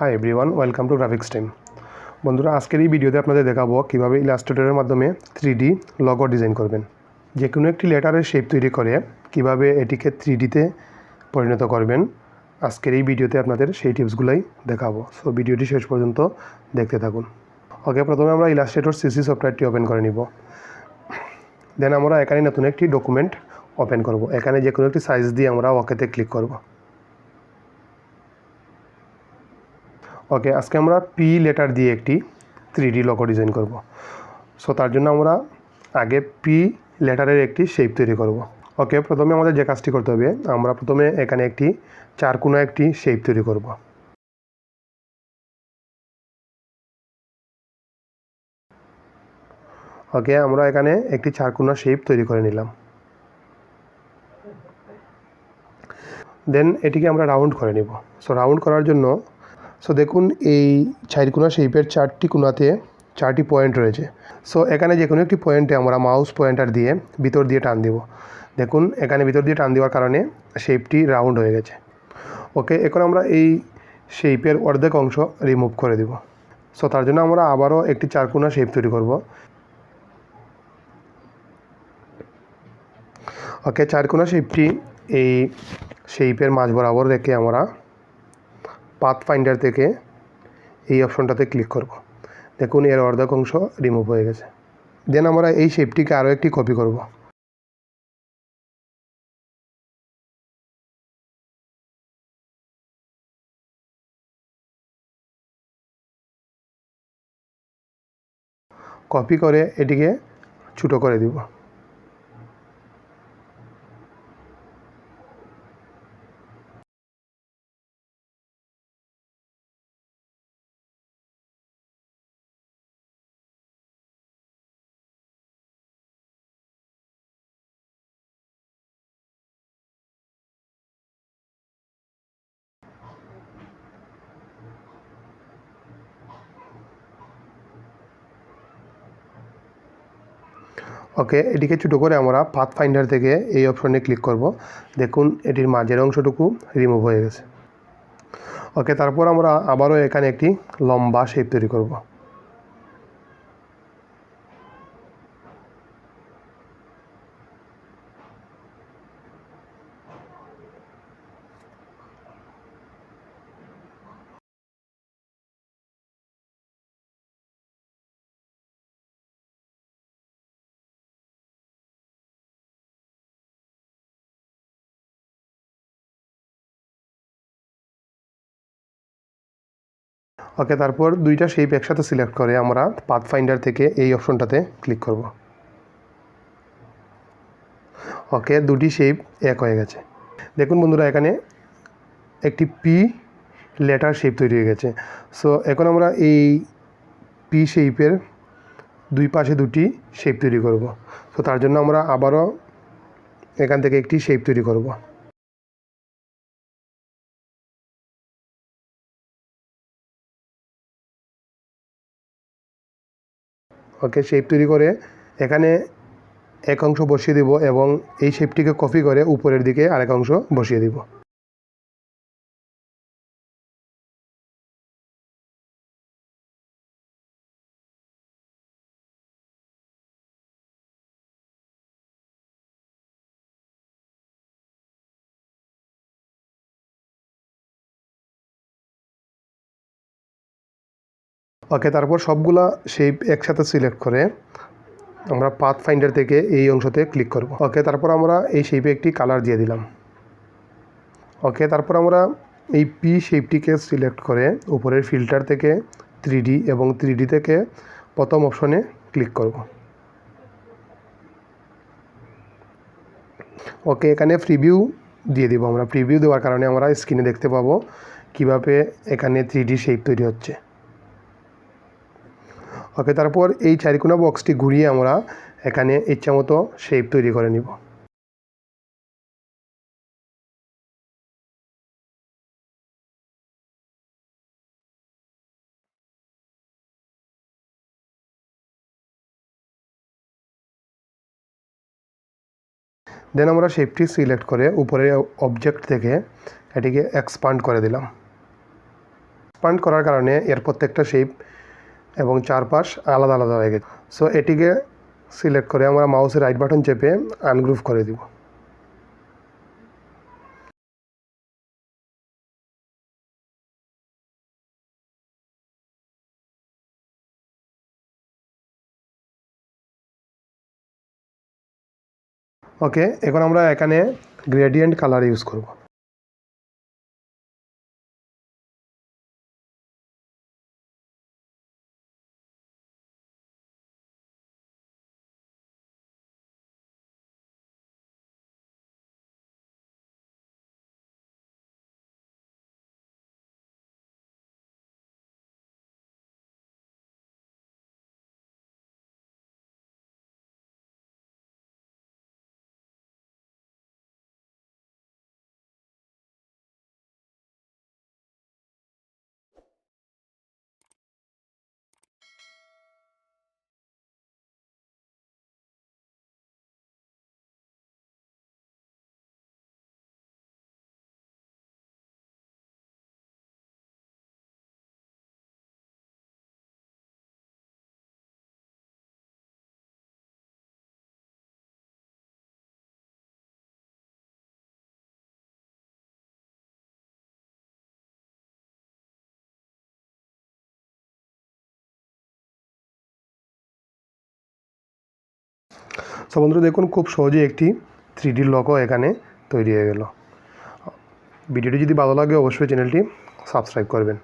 Hi everyone, welcome to graphics team. বন্ধুরা, আজকের এই ভিডিওতে আপনাদের দেখাবো কীভাবে ইলাস্ট্রেটরের মাধ্যমে 3D লগো ডিজাইন করবেন। যে কোনো একটি লেটারের শেপ তৈরি করে কিভাবে এটিকে 3Dতে পরিণত করবেন, আজকের এই ভিডিওতে আপনাদের সেই টিপসগুলোই দেখাবো। সো ভিডিওটি শেষ পর্যন্ত দেখতে থাকুন। ওকে, প্রথমে আমরা ইলাস্ট্রেটর সিসি সফটওয়্যারটি ওপেন করে নিব। দেন আমরা এখানে নতুন একটি ডকুমেন্ট ওপেন করব। এখানে যে কোনো একটি সাইজ দিয়ে আমরা ওকেতে ক্লিক করব। ওকে, আজকে আমরা পি লেটার দিয়ে একটি 3D লোগো ডিজাইন করব। সো তার জন্য আমরা আগে পি লেটারের একটি শেপ তৈরি করব। ওকে, প্রথমে আমাদের যে কাজটি করতে হবে, আমরা প্রথমে এখানে একটি চারকোনা একটি শেপ তৈরি করব। ওকে, আমরা এখানে একটি চারকোনা শেপ তৈরি করে নিলাম। দেন এটিকে আমরা রাউন্ড করে নিব। সো রাউন্ড করার জন্য দেখুন এই চারকোনা শেপের চারটি কোণাতে চারটি পয়েন্ট রয়েছে। সো এখানে যে কোনো একটি পয়েন্টে আমরা মাউস পয়েন্টার দিয়ে ভিতর দিয়ে টান দিব। দেখুন এখানে ভিতর দিয়ে টান দেওয়ার কারণে শেপটি রাউন্ড হয়ে গেছে। ওকে, এখন আমরা এই শেপের অর্ধেক অংশ রিমুভ করে দিব। সো তার জন্য আমরা আবারও একটি চারকোনা শেপ তৈরি করব। ওকে, চারকোনা শেপটি এই শেপের মাঝ বরাবর রেখে আমরা পাথ ফাইন্ডার থেকে এই অপশনটাতে ক্লিক করব। দেখুন এর অর্ধেক অংশ রিমুভ হয়ে গেছে। দেন আমরা এই শেপটিকে আরও একটি কপি করব। কপি করে এটিকে ছোটো করে দিব। ওকে, এটিকে ছোটো করে আমরা পাথ ফাইন্ডার থেকে এই অপশনে ক্লিক করব। দেখুন এটির মাঝের অংশটুকু রিমুভ হয়ে গেছে। ওকে, তারপর আমরা আবারও এখানে একটি লম্বা শেপ তৈরি করব। ওকে, তারপর দুইটা শেপ একসাথে সিলেক্ট করে আমরা পাথ ফাইন্ডার থেকে এই অপশনটাতে ক্লিক করব। ওকে, দুটি শেপ এক হয়ে গেছে। দেখুন বন্ধুরা, এখানে একটি পি লেটার শেপ তৈরি হয়ে গেছে। সো এখন আমরা এই পি শেপের দুই পাশে দুটি শেপ তৈরি করব। সো তার জন্য আমরা আবারও এখান থেকে একটি শেপ তৈরি করব। ওকে, শেপ তৈরি করে এখানে এক অংশ বসিয়ে দিব এবং এই শেপটিকে কপি করে উপরের দিকে আরেক অংশ বসিয়ে দিব। ওকে, তারপর সবগুলা শেপ একসাথে সিলেক্ট করে আমরা পাথ ফাইন্ডার থেকে এই অংশতে ক্লিক করব। ওকে, তারপর আমরা এই শেপে একটি কালার দিয়ে দিলাম। ওকে, তারপর আমরা এই পি শেপটিকে সিলেক্ট করে উপরের ফিল্টার থেকে 3D এবং 3D থেকে প্রথম অপশনে ক্লিক করব। ওকে, এখানে প্রিভিউ দিয়ে দিব। আমরা প্রিভিউ দেওয়ার কারণে আমরা স্ক্রিনে দেখতে পাবো কিভাবে এখানে 3D শেপ তৈরি হচ্ছে। ওকে, তারপর এই চারিকোনা বক্সটি ঘুরিয়ে আমরা এখানে ইচ্ছামতো শেপ তৈরি করে নিব। দেন আমরা শেপটি সিলেক্ট করে উপরে অবজেক্ট থেকে এটিকে এক্সপান্ড করে দিলাম। এক্সপান্ড করার কারণে এর প্রত্যেকটা শেপ এবং চারপাশ আলাদা আলাদা হয়ে গেছে। সো এটিকে সিলেক্ট করে আমরা মাউসের রাইট বাটন চেপে আনগ্রুভ করে দিব। ওকে, এখন আমরা এখানে গ্রেডিয়েন্ট কালার ইউজ করব। সো বন্ধুরা দেখুন, খুব সহজেই একটি 3D লোগো এখানে তৈরি হয়ে গেল। ভিডিওটি যদি ভালো লাগে অবশ্যই চ্যানেলটি সাবস্ক্রাইব করবেন।